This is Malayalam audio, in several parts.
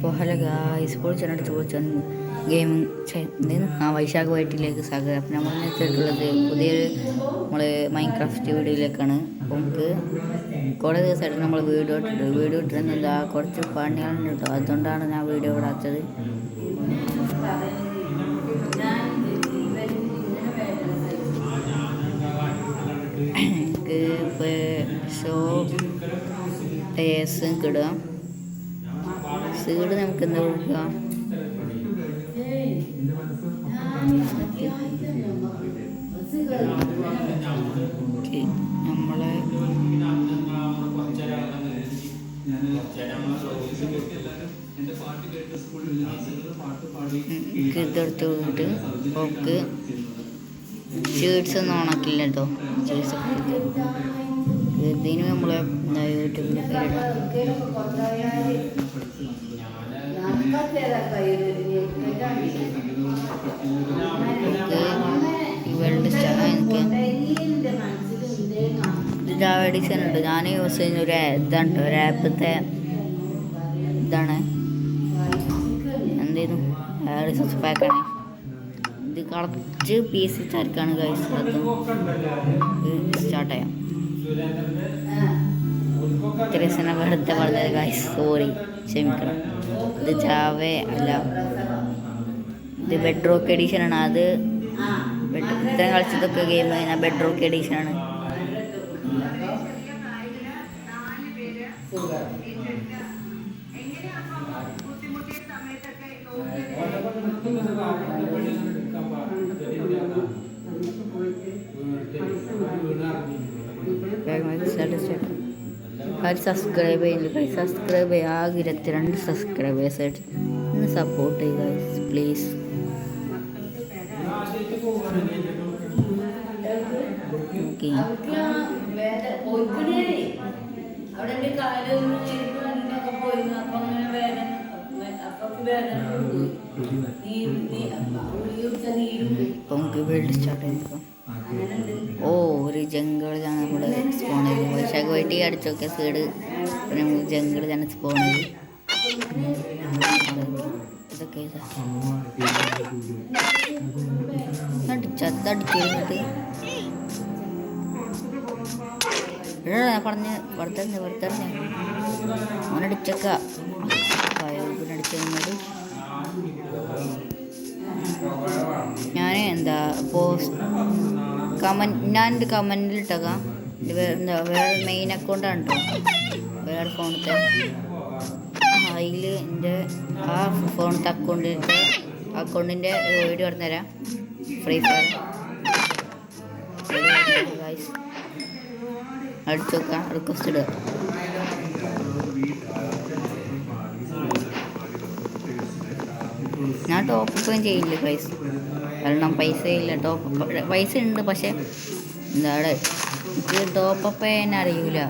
അപ്പോൾ ഹലോ ഗായ്സ് പൊളിച്ചെടുത്ത് പൊളിച്ചെന്ന് ഗെയിമിങ് വൈശാഖ് വൈറ്റിലേക്ക് സ്വാഗതം. അപ്പം നമ്മൾ എത്തിയിട്ടുള്ളത് പുതിയൊരു നമ്മൾ മൈൻക്രാഫ്റ്റ് വീഡിയോയിലേക്കാണ്. അപ്പോൾ നമുക്ക് കുറേ ദിവസമായിട്ട് നമ്മൾ വീഡിയോ ഇട്ടിരുന്നില്ല, കുറച്ച് പണികളുണ്ട് കേട്ടോ, അതുകൊണ്ടാണ് ഞാൻ വീഡിയോ ഇടാത്തത്. എനിക്ക് ഇപ്പോൾ ഷോ ടേസ് ഇടുക സീഡ് നമുക്ക് എന്താ കൊടുക്കുക, നമ്മളെ ഇതെടുത്ത് വിട്ട് ഓക്ക് ഷീഡ്സ് ഒന്നും ഓണാക്കില്ല കേട്ടോ. ഷീഡ്സ് ഇതിന് നമ്മളെ യൂട്യൂബിൻ്റെ പേരിടാം. വേൾഡ് സ്റ്റാർ എനിക്ക് ജാവ ഡിസൈൻ ഉണ്ട്. ഞാൻ യൂസ് ചെയ്യുന്ന ഒരു ഇതാണ്, ഒരു ആപ്പത്തെ ഇതാണ്, എന്തേലും റിസോഴ്സ് പാക്കാണ്. ഇത് കുറച്ച് പീസ് ചരക്കാണ് ഗൈസ്. സ്റ്റാർട്ട് ചെയ്യാം. ഇത്ര ദിവസം വെറുതെ പറഞ്ഞത് ഗൈസ്, സോറി, ക്ഷമിക്കണം. ഇത് ജാവ അല്ല, ഇത് ബെഡ് റോക്ക് എഡീഷനാണ്. അത് ഇത്രയും കളിച്ചതൊക്കെ ഗെയിം ബെഡ് റോക്ക് എഡീഷനാണ്. സബ്സ്ക്രൈബ് ചെയ്യുന്നില്ല, സബ്സ്ക്രൈബ് ചെയ്യുക. ആകെ 22 സബ്സ്ക്രൈബേഴ്സായിട്ട് ഒന്ന് സപ്പോർട്ട് ചെയ്യുക പ്ലീസ്. നമുക്ക് വേൾഡ് സ്റ്റാർട്ട് ചെയ്തോ. ഒരു ജംഗിളാണ് നമ്മൾ സ്പോൺ ചെയ്തത്. വൈശാഖ് വൈറ്റി അടിച്ചു നോക്കിയ സൈഡ് നമ്മൾ ജംഗിളാണ് സ്പോൺ ചെയ്ത്. ഇതൊക്കെ ചത്തടിച്ചിരുന്നിട്ട് പറഞ്ഞ് പുറത്തറിഞ്ഞ് അവനടിച്ചക്ക അടിച്ചത്. ഞാൻ എന്താ ഞാനെൻ്റെ കമൻറ്റിൽ ഇട്ടേക്കാം. ഇത് എന്താ വേറെ മെയിൻ അക്കൗണ്ടാണ് കേട്ടോ, വേറെ ഫോണത്തെ. അതിൽ എൻ്റെ ആ ഫോണത്തെ അക്കൗണ്ടിൻ്റെ വീഡിയോ പറഞ്ഞുതരാം. ഫ്രീ ഫയർ അടിച്ചു നോക്കാം, റിക്വസ്റ്റ് ഇടുക. ഞാൻ ടോപ്പൊന്നും ചെയ്യില്ല പൈസ, കാരണം പൈസ ഇല്ല. പൈസ ഉണ്ട്, പക്ഷെ എന്താണ് എനിക്ക് ടോപ്പപ്പ് ചെയ്യാൻ അറിയൂലേ.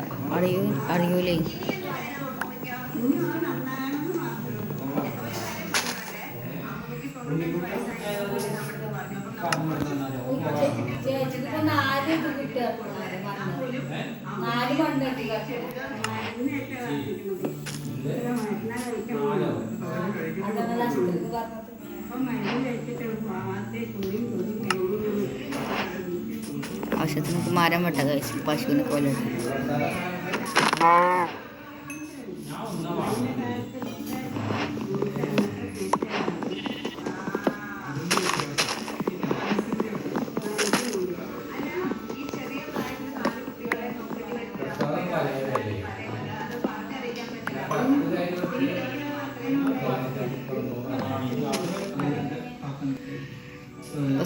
ആവശ്യത്തിന് നമുക്ക് മരം വെട്ട കഴിച്ചു, പശുവിനെ പോലെ.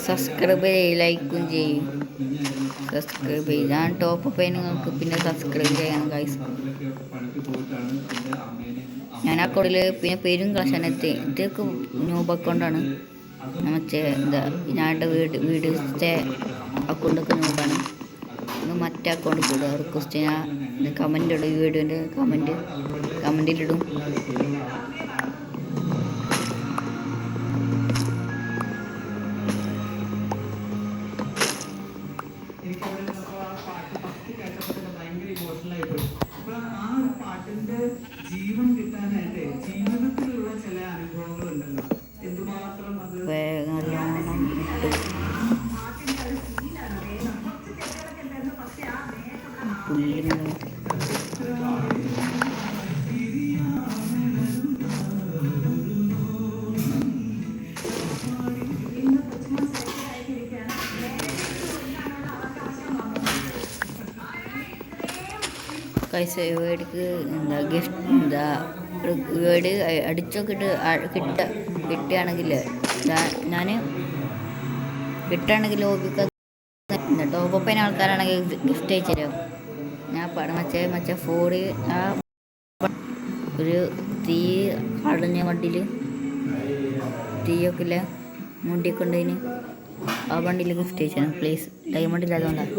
സബ്സ്ക്രൈബ് ചെയ്യും, ലൈക്കും ചെയ്യും. സബ്സ്ക്രൈബ് ചെയ്യും. ഞാൻ ടോപ്പ് ചെയ്യാൻ നിങ്ങൾക്ക് പിന്നെ സബ്സ്ക്രൈബ് ചെയ്യണം ഗൈസ്. ഞാൻ അക്കൗണ്ടിൽ പിന്നെ പേരും കളക്ഷനെത്തി. ഇതൊക്കെ ന്യൂബ് അക്കൗണ്ടാണ്. മറ്റേ എന്താ ഞാൻ്റെ വീഡിയോസിൻ്റെ അക്കൗണ്ടൊക്കെ ന്യൂബാണ്. മറ്റേ അക്കൗണ്ട് കൂടുക. റിക്വസ്റ്റ് ഞാൻ കമൻ്റ് ഇടും, ഈ വീഡിയോൻ്റെ കമൻറ്റിലിടും. ജീവൻ കിട്ടാനായിട്ട് ജീവിതത്തിലുള്ള ഗൈസ് ഇവർക്ക് എന്താ ഗിഫ്റ്റ് എന്താ വീട് അടിച്ചോക്കിട്ട് കിട്ടുകയാണെങ്കിൽ ഞാൻ കിട്ടുകയാണെങ്കിൽ ഓക്കെ ടോപ്പപ്പിന് ആൾക്കാരാണെങ്കിൽ ഗിഫ്റ്റ് അയച്ചു തരും. ഞാൻ മറ്റേ ഫോണ് ആ ഒരു തീ അടഞ്ഞ വണ്ടിയിൽ തീയൊക്കെ ഇല്ല മുണ്ടിയൊക്കെ ഉണ്ടതിന് ആ വണ്ടിയിൽ ഗിഫ്റ്റ് അയച്ചു പ്ലീസ്. ഡയമണ്ട് ഇല്ലാതുകൊണ്ടാണ്.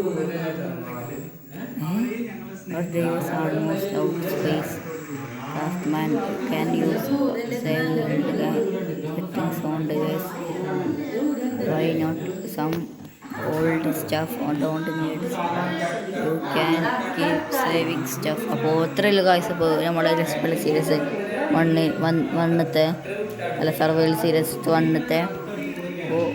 Almost out space. Craftsman can use settings on device. Why not some old stuff don't need? You can keep saving stuff. അപ്പോൾ അത്രയുള്ള കാഴ്ച ഇപ്പോൾ നമ്മുടെ രസപ്പള്ള സീരീസ് വണ്ണത്തെ അല്ല സർവൈവൽ സീരീസ് വണ്ണത്തെ. അപ്പോൾ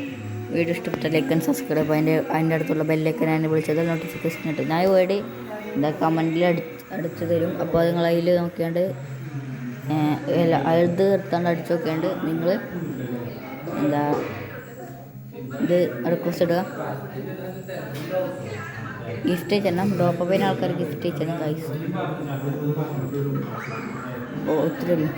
വീഡിയോ ഇഷ്ടപ്പെട്ട ലൈക്ക് ആൻഡ് സബ്സ്ക്രൈബ്. അതിൻ്റെ അടുത്തുള്ള ബെല്ലൊക്കെ ഞാൻ വിളിച്ചത് നോട്ടിഫിക്കേഷൻ കിട്ടും. ഞാൻ വേണ്ടി എന്താ കമൻറ്റിൽ അടിച്ചു തരും. അപ്പോൾ നിങ്ങൾ അതിൽ നോക്കിയാണ്ട് അത് എടുത്താണ്ട് അടിച്ചു നോക്കിയാണ്ട് നിങ്ങൾ എന്താ ഇത് റിക്വസ്റ്റ് ഇടുക. ഗിഫ്റ്റ് അയച്ചണം. ഡോപ്പപ്പൈന് ആൾക്കാർ ഗിഫ്റ്റ് അയച്ചണം ഗൈസ്. ഓ ഇത്രയേ ഉള്ളൂ.